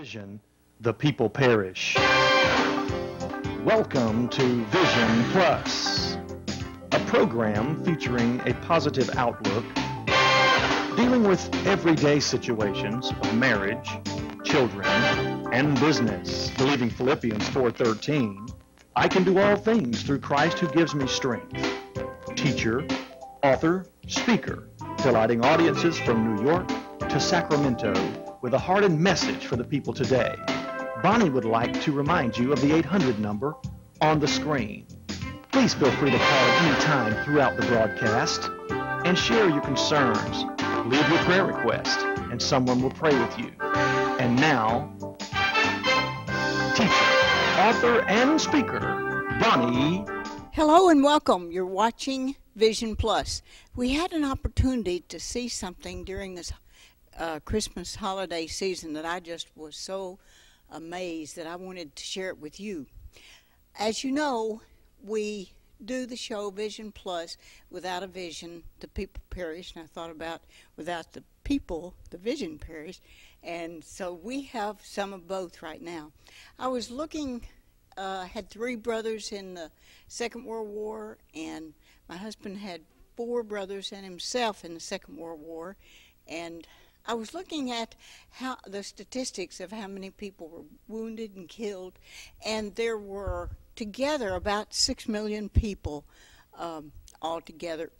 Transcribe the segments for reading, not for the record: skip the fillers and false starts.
Vision, the people perish. Welcome to Vision Plus, a program featuring a positive outlook, dealing with everyday situations of marriage, children, and business. Believing Philippians 4:13, I can do all things through Christ who gives me strength. Teacher, author, speaker, delighting audiences from New York to Sacramento with a heart and message for the people today. Bonnie would like to remind you of the 800 number on the screen. Please feel free to call at any time throughout the broadcast and share your concerns. Leave your prayer request and someone will pray with you. And now, teacher, author, and speaker, Bonnie. Hello and welcome. You're watching Vision Plus. We had an opportunity to see something during this Christmas holiday season that I just was so amazed that I wanted to share it with you. As you know, we do the show Vision Plus. Without a vision, the people perish. And I thought about without the people, the vision perish. And so we have some of both right now. I was looking, had three brothers in the Second World War, and my husband had four brothers and himself in the Second World War. And I was looking at how the statistics of how many people were wounded and killed, and there were together about 6 million people altogether.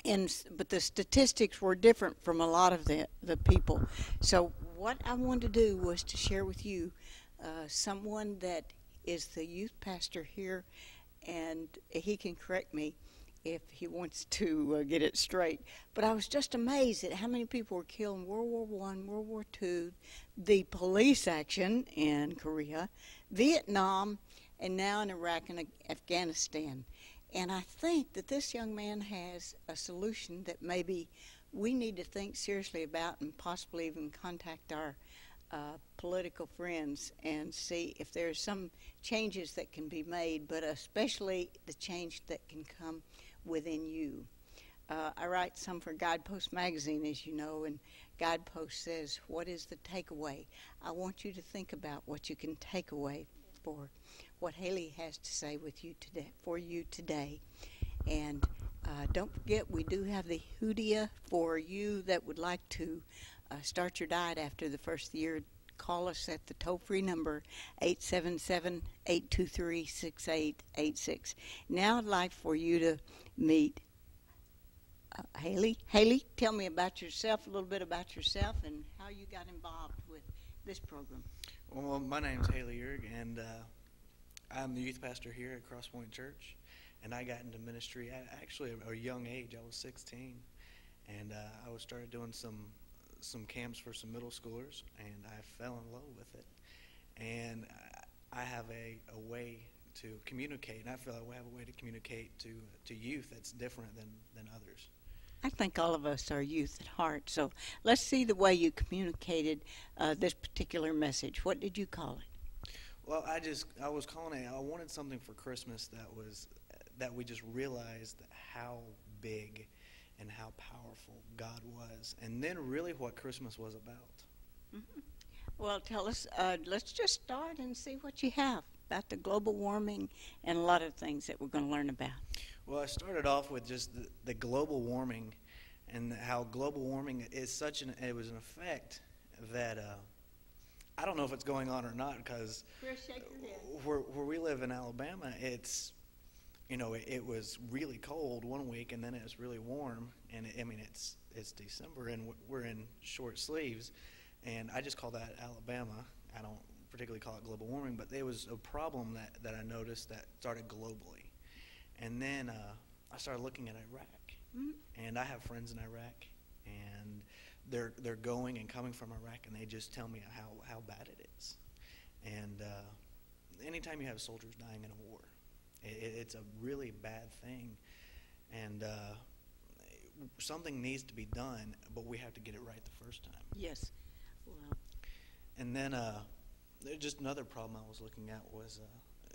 But the statistics were different from a lot of the people. So what I wanted to do was to share with you someone that is the youth pastor here, and he can correct me if he wants to get it straight. But I was just amazed at how many people were killed in World War I, World War II, the police action in Korea, Vietnam, and now in Iraq and Afghanistan. And I think that this young man has a solution that maybe we need to think seriously about and possibly even contact our political friends and see if there's some changes that can be made, but especially the change that can come within you. I write some for Guidepost magazine, as you know, and Guidepost says, what is the takeaway? I want you to think about what you can take away for what Haley has to say with you today, for you today. And don't forget, we do have the Hoodia for you that would like to start your diet after the first year. Call us at the toll-free number 877-823-6886. Now I'd like for you to meet Haley. Haley, tell me about yourself, a little bit about yourself and how you got involved with this program. Well, my name's Haley Uhrig, and I'm the youth pastor here at Cross Point Church. And I got into ministry at actually a young age. I was 16, and I started doing some camps for some middle schoolers, and I fell in love with it. And I have a way to communicate, and I feel like we have a way to communicate to youth that's different than others. I think all of us are youth at heart, so let's see the way you communicated this particular message. What did you call it? Well, I was calling it, I wanted something for Christmas that we just realized how big and how powerful God was, and then really what Christmas was about. Mm-hmm. Well, tell us, let's just start and see what you have about the global warming and a lot of things that we're going to learn about. Well, I started off with just the global warming and how global warming is it was an effect that I don't know if it's going on or not, because where we live in Alabama, it's it was really cold one week, and then it was really warm, and it's December, and we're in short sleeves, and I just call that Alabama. I don't particularly call it global warming, but there was a problem that I noticed that started globally, and then I started looking at Iraq, and I have friends in Iraq, and they're going and coming from Iraq, and they just tell me how bad it is, and anytime you have soldiers dying in a war, it's a really bad thing, and something needs to be done, but we have to get it right the first time. Yes. Wow. And then just another problem I was looking at was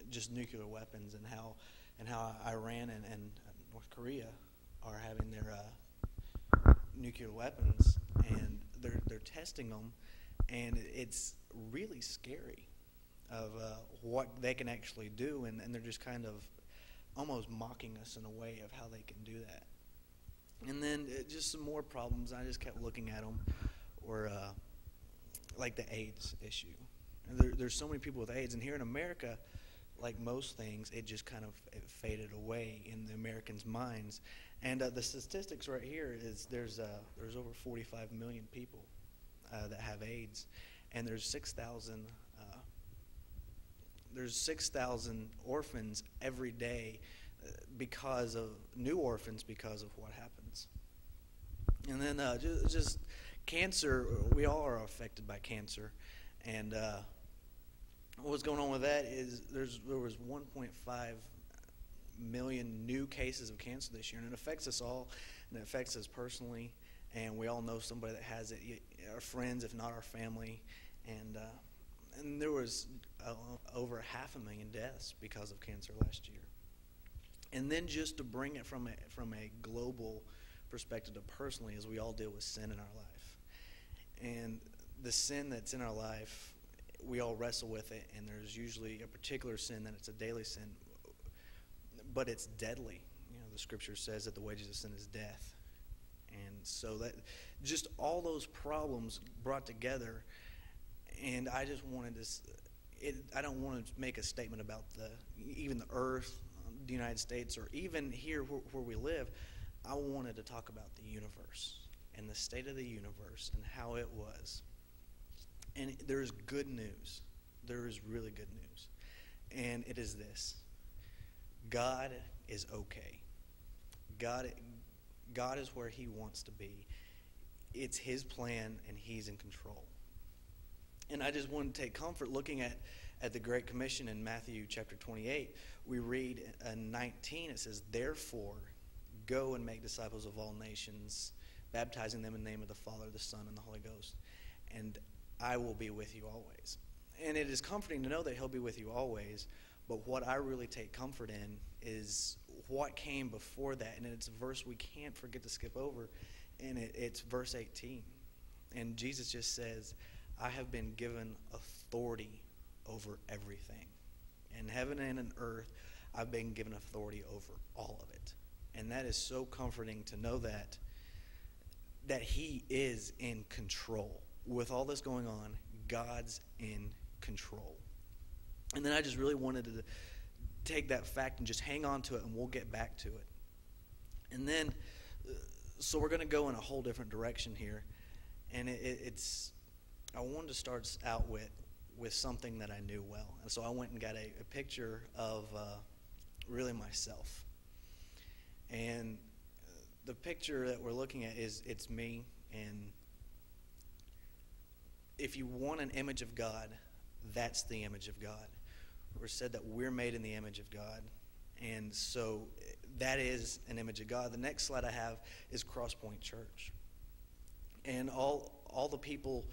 just nuclear weapons and how Iran and North Korea are having their nuclear weapons, and they're testing them, and it's really scary of what they can actually do, and they're just kind of almost mocking us in a way of how they can do that. And then just some more problems. I just kept looking at them, or like the AIDS issue. And there's so many people with AIDS, and here in America, like most things, it just kind of faded away in the Americans' minds. And the statistics right here is there's over 45 million people that have AIDS, and there's 6,000 orphans every day because of new orphans because of what happens. And then just cancer. We all are affected by cancer, and what's going on with that is there was 1.5 million new cases of cancer this year, and it affects us all, and it affects us personally, and we all know somebody that has it, our friends, if not our family, and there was over 500,000 deaths because of cancer last year. And then just to bring it from a global perspective to personally, as we all deal with sin in our life, and the sin that's in our life, we all wrestle with it, and there's usually a particular sin that it's a daily sin, but it's deadly. You know, the scripture says that the wages of sin is death. And so that just all those problems brought together, and I just wanted to, I don't want to make a statement about even the earth, the United States, or even here where we live. I wanted to talk about the universe and the state of the universe and how it was. And there is good news. There is really good news. And it is this. God is okay. God is where he wants to be. It's his plan, and he's in control. And I just want to take comfort looking at the Great Commission in Matthew chapter 28. We read in 19, it says, "Therefore, go and make disciples of all nations, baptizing them in the name of the Father, the Son, and the Holy Ghost. And I will be with you always." And it is comforting to know that he'll be with you always, but what I really take comfort in is what came before that, and it's a verse we can't forget to skip over, and it's verse 18. And Jesus just says, "I have been given authority over everything. In heaven and in earth, I've been given authority over all of it." And that is so comforting to know that he is in control. With all this going on, God's in control. And then I just really wanted to take that fact and just hang on to it, and we'll get back to it. And then, so we're going to go in a whole different direction here. And I wanted to start out with something that I knew well. And so I went and got a picture of really myself. And the picture that we're looking at it's me. And if you want an image of God, that's the image of God. We're said that we're made in the image of God. And so that is an image of God. The next slide I have is Crosspoint Church. And all the people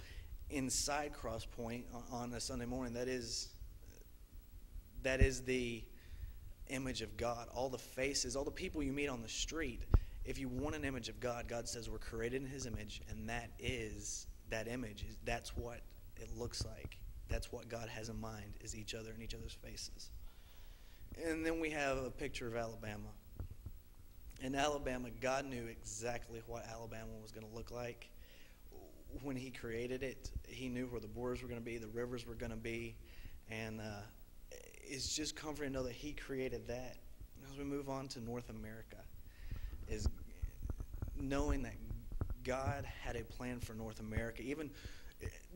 inside Crosspoint on a Sunday morning, that is the image of God. All the faces, all the people you meet on the street, if you want an image of God, God says we're created in his image, and that image. That's what it looks like. That's what God has in mind, is each other and each other's faces. And then we have a picture of Alabama. In Alabama, God knew exactly what Alabama was going to look like. When he created it, he knew where the borders were going to be, the rivers were going to be, and it's just comforting to know that he created that. As we move on to North America, is knowing that God had a plan for North America. Even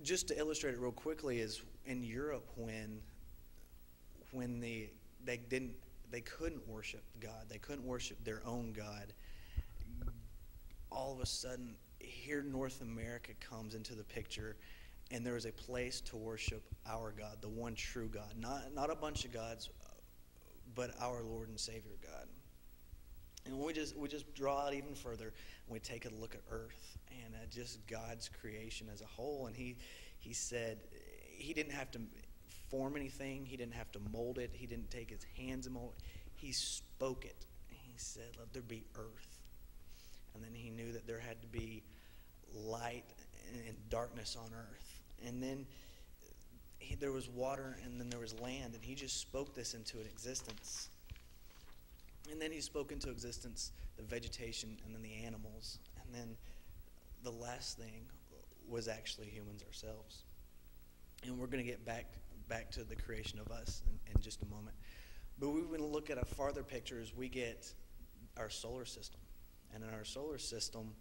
just to illustrate it real quickly, is in Europe when they couldn't worship God, they couldn't worship their own God. All of a sudden, here North America comes into the picture, and there is a place to worship our God, the one true God, not a bunch of gods, but our Lord and Savior God. And we just draw out even further, and we take a look at earth and just God's creation as a whole. And he said he didn't have to form anything. He didn't have to mold it. He didn't take his hands and mold it. He spoke it. He said, "Let there be earth." And then he knew that there had to be light and darkness on earth. And then there was water and then there was land, and he just spoke this into an existence. And then he spoke into existence the vegetation and then the animals. And then the last thing was actually humans ourselves. And we're going to get back to the creation of us in just a moment. But we want to look at a farther pictures. We get our solar system. And in our solar system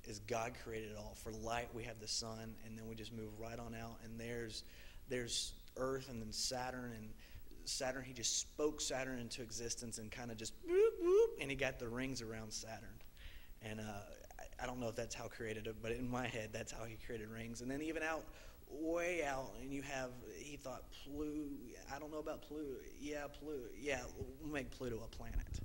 is God created it all. For light, we have the sun, and then we just move right on out. And there's Earth, and then Saturn. And Saturn, he just spoke Saturn into existence and kind of just whoop, whoop, and he got the rings around Saturn. And I don't know if that's how created it, but in my head, that's how he created rings. And then even way out, and he thought Pluto. I don't know about Pluto. Yeah, Pluto. Yeah, we'll make Pluto a planet.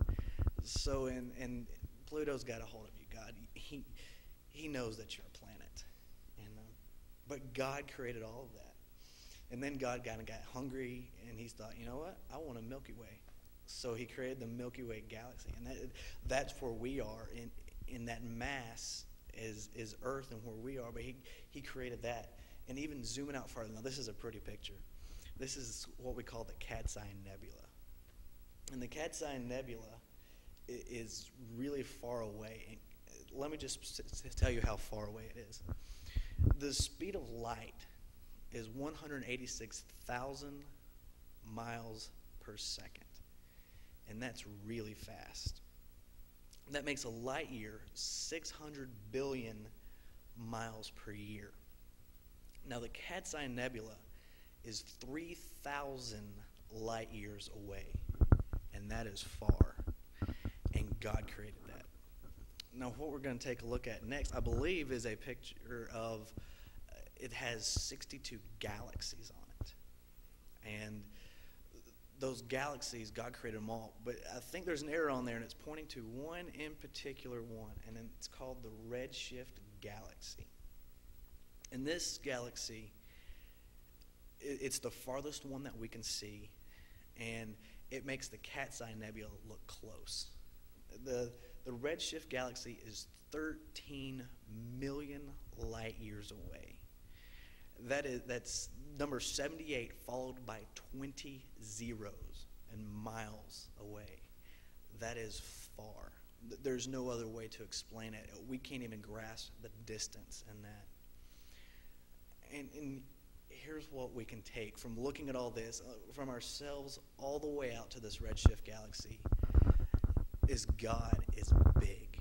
So, and Pluto's got a hold of you, God. He knows that you're a planet. But God created all of that. And then God kind of got hungry, and he thought, you know what? I want a Milky Way. So he created the Milky Way galaxy. And that's where we are. In that mass is Earth and where we are. But he created that. And even zooming out farther, now this is a pretty picture. This is what we call the Cat's Eye Nebula. And the Cat's Eye Nebula is really far away. And let me just tell you how far away it is. The speed of light is 186,000 miles per second. And that's really fast. That makes a light year 600 billion miles per year. Now, the Cat's Eye Nebula is 3,000 light years away. And that is far. And God created that. Now, what we're going to take a look at next, I believe, is a picture of, it has 62 galaxies on it. And those galaxies, God created them all. But I think there's an error on there, and it's pointing to one in particular one, and it's called the Redshift Galaxy. And this galaxy, it's the farthest one that we can see, and it makes the Cat's Eye Nebula look close. The Redshift Galaxy is 13 million light years away. That's number 78 followed by 20 zeros and miles away. That is far. There's no other way to explain it. We can't even grasp the distance in that. And here's what we can take from looking at all this, from ourselves all the way out to this Redshift Galaxy, is God is big.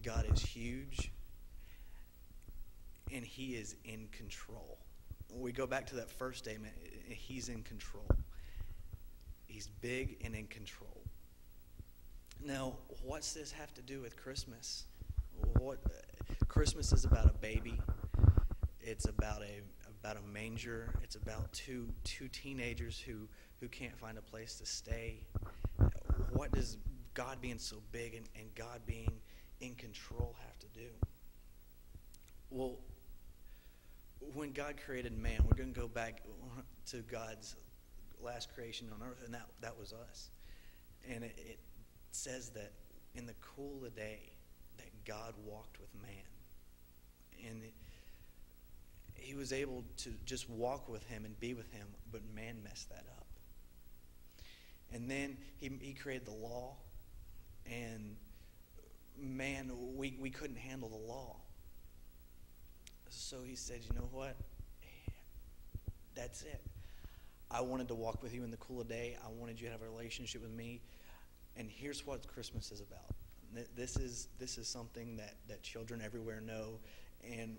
God is huge. And he is in control. When we go back to that first statement, he's in control. He's big and in control. Now, what's this have to do with Christmas? Christmas is about a baby. It's about a manger. It's about two teenagers who can't find a place to stay. What does God being so big and God being in control have to do? Well, when God created man, we're going to go back to God's last creation on earth, and that was us. And it says that in the cool of the day that God walked with man. And he was able to just walk with him and be with him, but man messed that up. And then he created the law, and man, we couldn't handle the law. So he said, you know what? That's it. I wanted to walk with you in the cool of day. I wanted you to have a relationship with me. And here's what Christmas is about. This is something that children everywhere know. And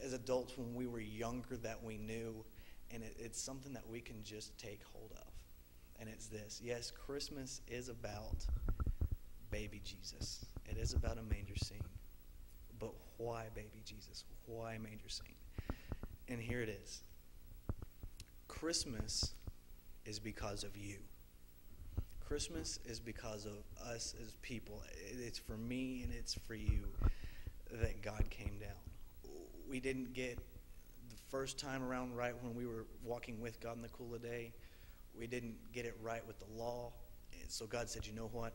as adults, when we were younger, that we knew. And it's something that we can just take hold of. And it's this. Yes, Christmas is about baby Jesus. It is about a manger scene. But why baby Jesus? Why a manger scene? And here it is. Christmas is because of you. Christmas is because of us as people. It's for me and it's for you that God came down. We didn't get the first time around right when we were walking with God in the cool of the day. We didn't get it right with the law. And so God said, you know what?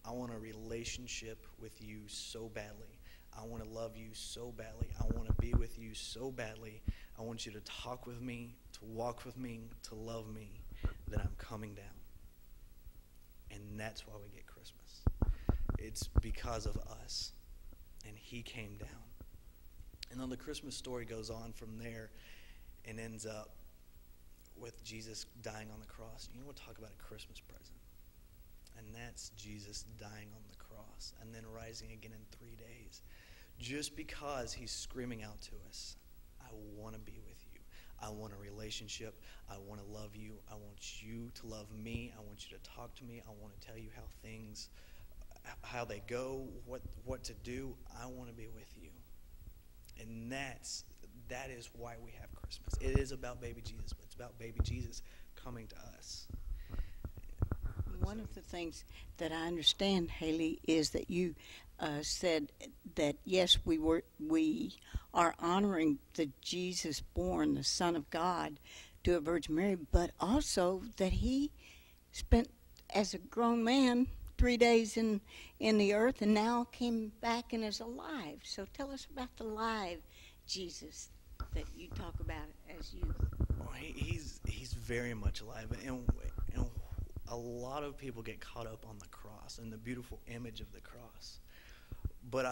I want a relationship with you so badly. I want to love you so badly. I want to be with you so badly. I want you to talk with me, to walk with me, to love me, then I'm coming down. And that's why we get Christmas. It's because of us. And he came down. And then the Christmas story goes on from there and ends up with Jesus dying on the cross. You know, we'll talk about a Christmas present. And that's Jesus dying on the cross and then rising again in 3 days. Just because he's screaming out to us, I want to be with you. I want a relationship. I want to love you. I want you to love me. I want you to talk to me. I want to tell you how they go, what to do. I want to be with you. And that is why we have Christmas. It is about baby Jesus, but it's about baby Jesus coming to us. One of the things that I understand, Haley, is that you said that yes, we are honoring the Jesus born, the Son of God, to a Virgin Mary, but also that he spent as a grown man 3 days in the earth and now came back and is alive. So tell us about the live Jesus that you talk about as you. Well, he's very much alive, and a lot of people get caught up on the cross and the beautiful image of the cross. But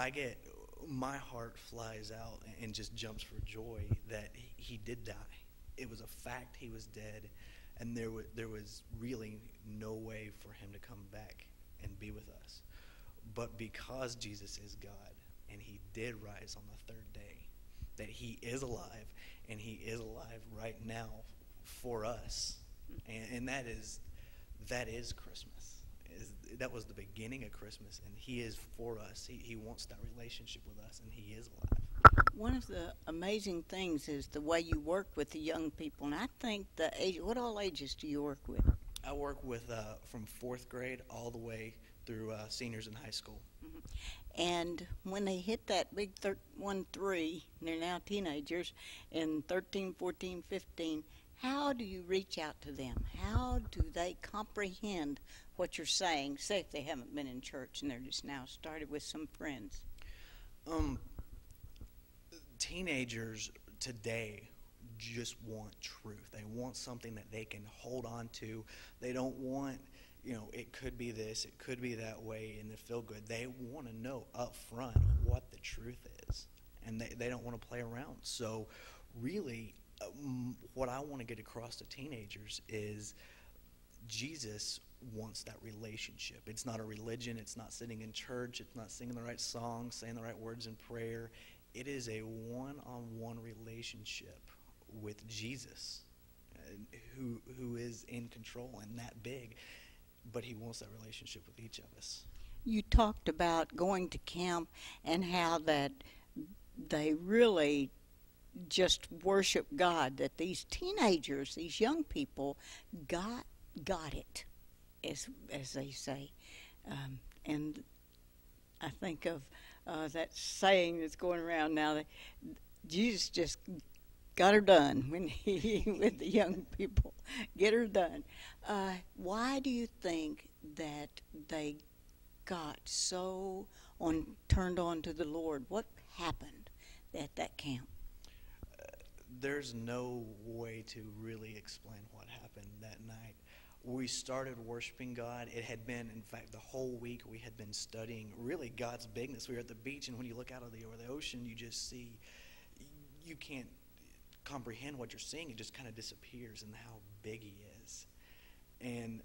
my heart flies out and just jumps for joy that he did die. It was a fact he was dead, and there was really no way for him to come back and be with us. But because Jesus is God, and he did rise on the third day, that he is alive, and he is alive right now for us. And that is Christmas. That was the beginning of Christmas, and he is for us. He wants that relationship with us, and he is alive. One of the amazing things is the way you work with the young people, and I think what all ages do you work with? I work with from 4th grade all the way through seniors in high school. Mm-hmm. And when they hit that big 1-3, they're now teenagers, in 13, 14, 15, how do you reach out to them? How do they comprehend what you're saying? Say if they haven't been in church and they're just now started with some friends. Teenagers today just want truth. They want something that they can hold on to. They don't want, it could be this, it could be that way, and they feel good. They want to know up front what the truth is, and they don't want to play around. So really, what I want to get across to teenagers is Jesus wants that relationship. It's not a religion. It's not sitting in church. It's not singing the right songs, saying the right words in prayer. It is a one-on-one relationship with Jesus, who is in control and that big, but he wants that relationship with each of us. You talked about going to camp and how that they really just worship God, that these teenagers, these young people got it, as they say. And I think of that saying that's going around now, that Jesus just got her done when with the young people, get her done. Why do you think that they got so turned on to the Lord? What happened at that camp? There's no way to really explain what happened that night. We started worshiping God. It had been, in fact, the whole week we had been studying really God's bigness. We were at the beach, and when you look out over the ocean, you just see, you can't comprehend what you're seeing. It just kind of disappears in how big he is. And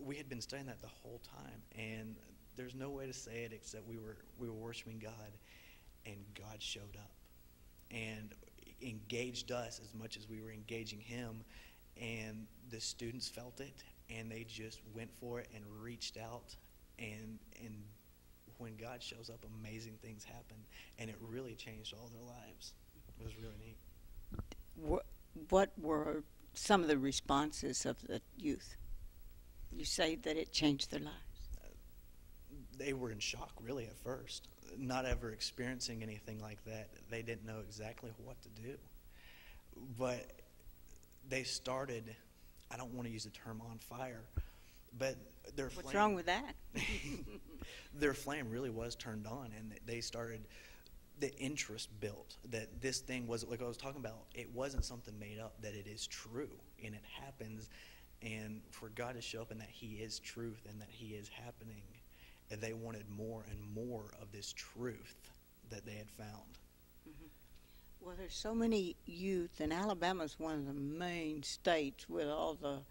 we had been studying that the whole time, and there's no way to say it except we were worshiping God, and God showed up and engaged us as much as we were engaging him, and the students felt it, and they just went for it and reached out, and when God shows up, amazing things happen, and it really changed all their lives. It was really neat. What were some of the responses of the youth? You say that it changed their lives. They were in shock, really, at first. Not ever experiencing anything like that. They didn't know exactly what to do. But they started, I don't want to use the term on fire, but their flame... What's wrong with that? Their flame really was turned on, and they started the interest built that this thing was, like I was talking about, it wasn't something made up, that it is true and it happens, and for God to show up and that he is truth and that he is happening, and they wanted more and more of this truth that they had found. Mm-hmm. Well, there's so many youth, and Alabama's one of the main states with all the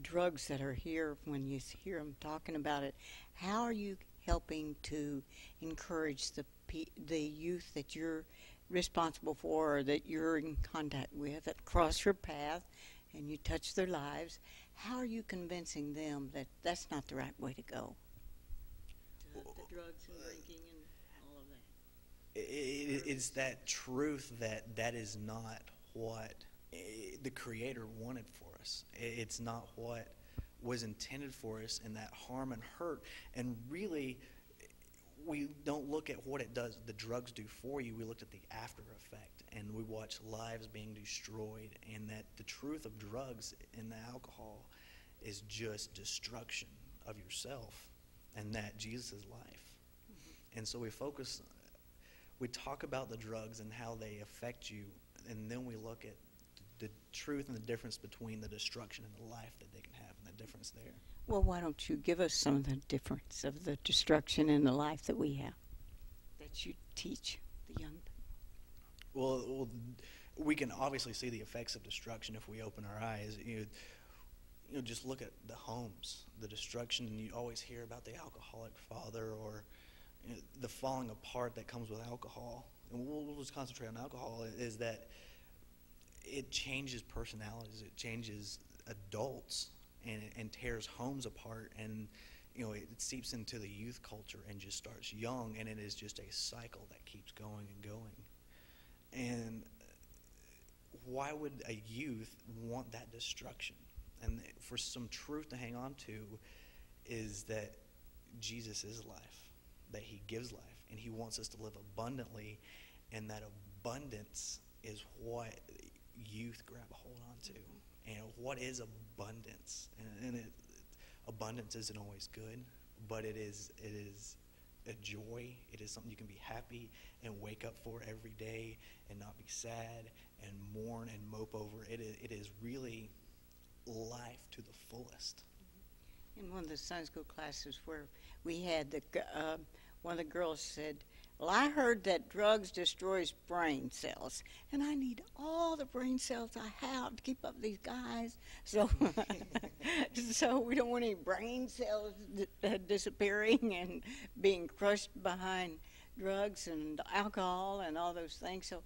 drugs that are here. When you hear them talking about it, how are you helping to encourage the youth that you're responsible for, or that you're in contact with, that cross your path and you touch their lives? How are you convincing them that that's not the right way to go? The drugs and drinking and all of that. It's that truth that is not what the Creator wanted for us. It's not what was intended for us, and that harm and hurt. And really, we don't look at what it does, the drugs do for you. We looked at the after effect, and we watch lives being destroyed, and that the truth of drugs and the alcohol is just destruction of yourself, and that Jesus is life. And so we talk about the drugs and how they affect you, and then we look at the truth and the difference between the destruction and the life that they can have, and the difference there. Well, why don't you give us some of the difference of the destruction and the life that we have, that you teach the young people? Well, we can obviously see the effects of destruction if we open our eyes. You know, just look at the homes, the destruction, and you always hear about the alcoholic father, or the falling apart that comes with alcohol. And we'll just concentrate on alcohol, is that it changes personalities, it changes adults, and tears homes apart, and it seeps into the youth culture and just starts young, and it is just a cycle that keeps going and going. And why would a youth want that destruction? And for some truth to hang on to is that Jesus is life, that he gives life, and he wants us to live abundantly, and that abundance is what youth grab a hold onto. And what is abundance? And abundance isn't always good, but it is a joy. It is something you can be happy and wake up for every day and not be sad and mourn and mope over. It is really life to the fullest. In one of the Sunday school classes where we had one of the girls said, "Well, I heard that drugs destroys brain cells, and I need all the brain cells I have to keep up these guys. So, so we don't want any brain cells disappearing and being crushed behind drugs and alcohol and all those things." So,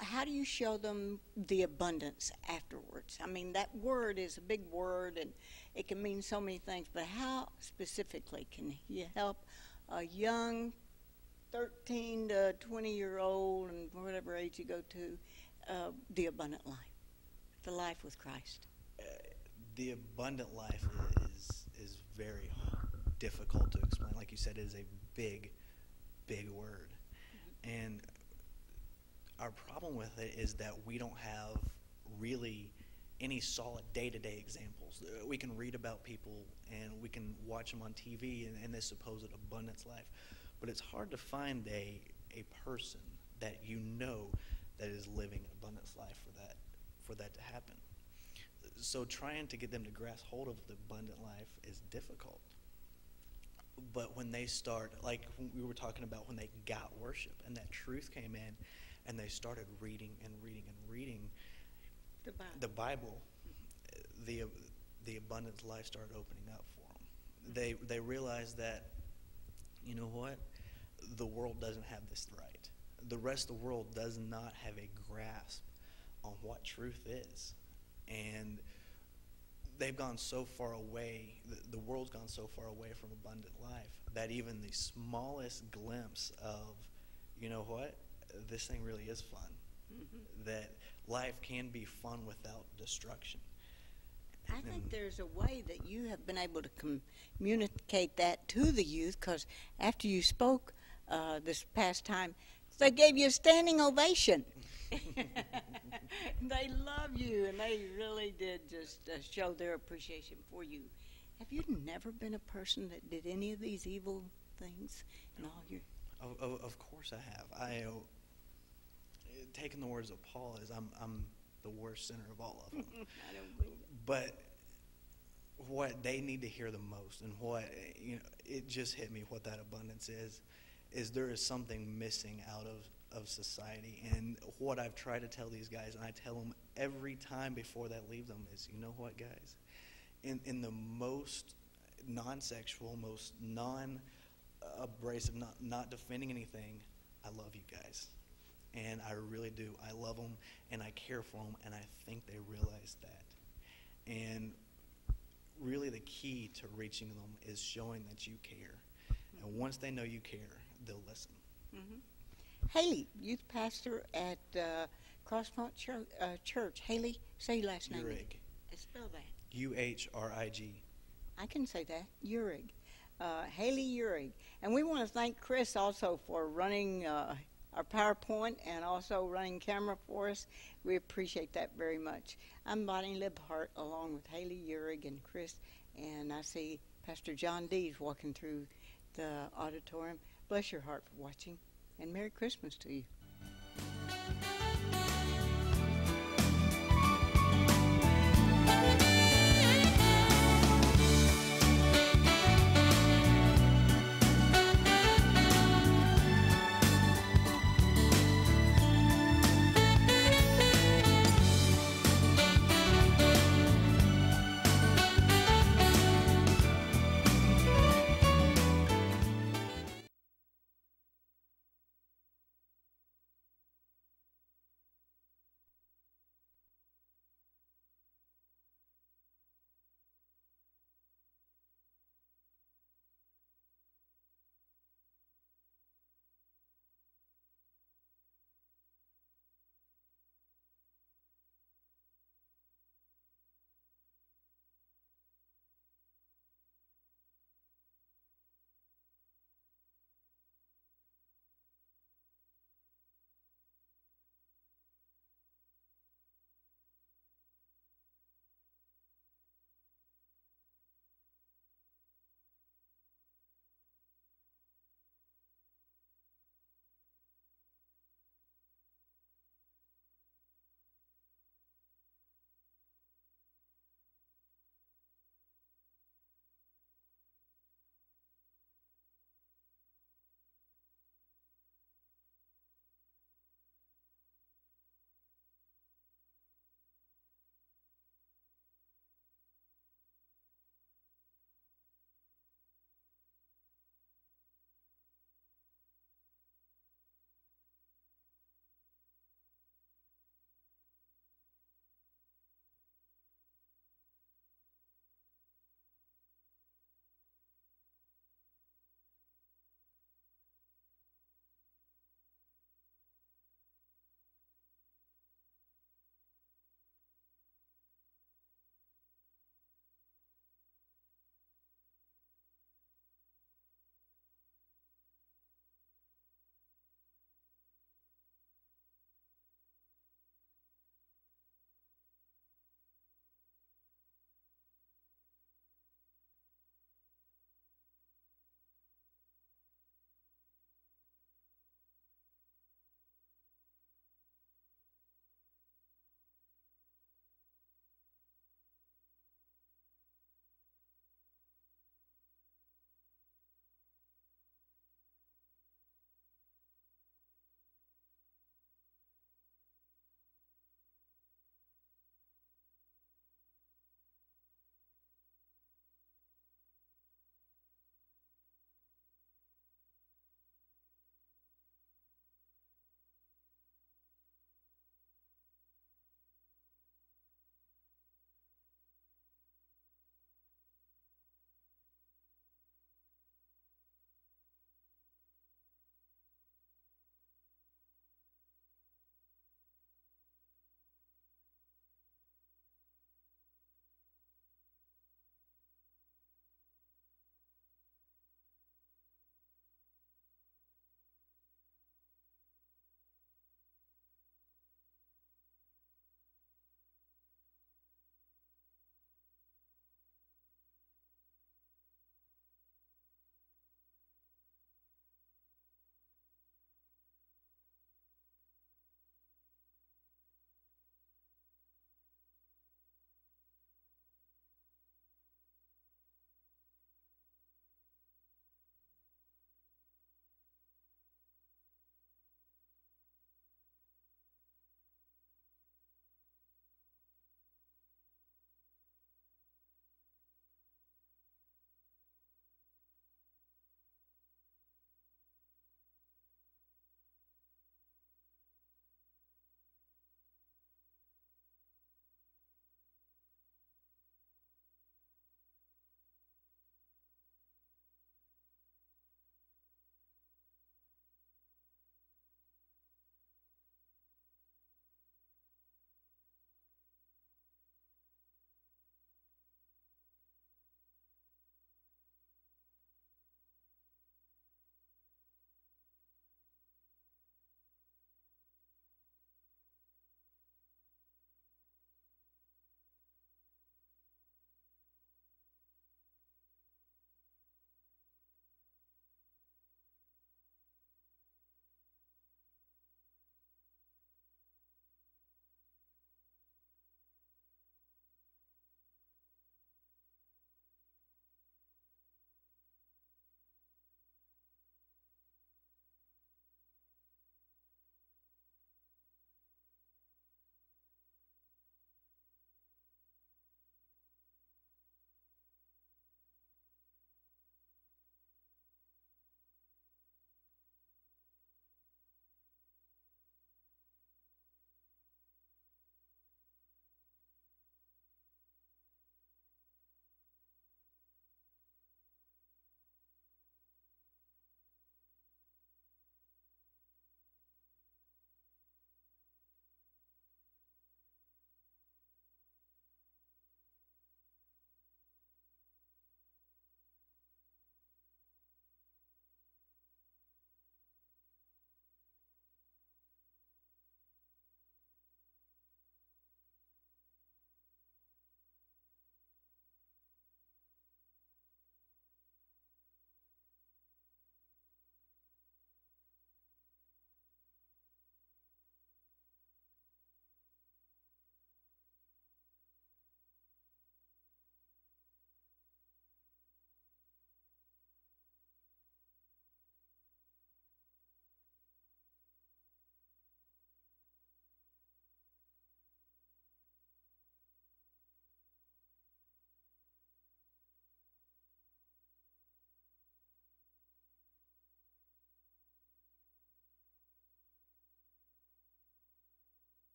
how do you show them the abundance afterwards? I mean, that word is a big word, and it can mean so many things, but how specifically can you help a young 13 to 20-year-old, and whatever age you go to, the abundant life, the life with Christ? The abundant life is very difficult to explain. Like you said, it is a big, big word. Mm-hmm. And our problem with it is that we don't have really any solid day-to-day examples. We can read about people and we can watch them on TV and this supposed abundance life, but it's hard to find a person that that is living an abundance life for that to happen. So trying to get them to grasp hold of the abundant life is difficult. But when they start, like we were talking about, when they got worship and that truth came in, and they started reading and reading and reading the Bible, the abundance life started opening up for them. They realized that, you know what, the world doesn't have this right. The rest of the world does not have a grasp on what truth is. And they've gone so far away, the world's gone so far away from abundant life that even the smallest glimpse of, you know what, this thing really is fun. Mm-hmm. That life can be fun without destruction. I think there's a way that you have been able to communicate that to the youth, because after you spoke this past time, they gave you a standing ovation. They love you, and they really did just show their appreciation for you. Have you never been a person that did any of these evil things in all your... Of course I have. taking the words of Paul, is I'm the worst sinner of all of them. I don't believe it. But what they need to hear the most, and what, it just hit me what that abundance is there is something missing out of society. And what I've tried to tell these guys, and I tell them every time before they leave them, is, you know what, guys? In the most non-sexual, most non-abrasive, not defending anything, I love you guys. And I really do. I love them, and I care for them, and I think they realize that. And really the key to reaching them is showing that you care. And once they know you care, they'll listen. Mm-hmm. Haley, youth pastor at Crossmont Church. Haley, say your last name. Uhrig. Spell that. Uhrig. I can say that. Uhrig. Haley Uhrig. And we want to thank Chris also for running our PowerPoint and also running camera for us. We appreciate that very much. I'm Bonnie Libhart along with Haley Uhrig and Chris, and I see Pastor John Dees walking through the auditorium. Bless your heart for watching, and Merry Christmas to you.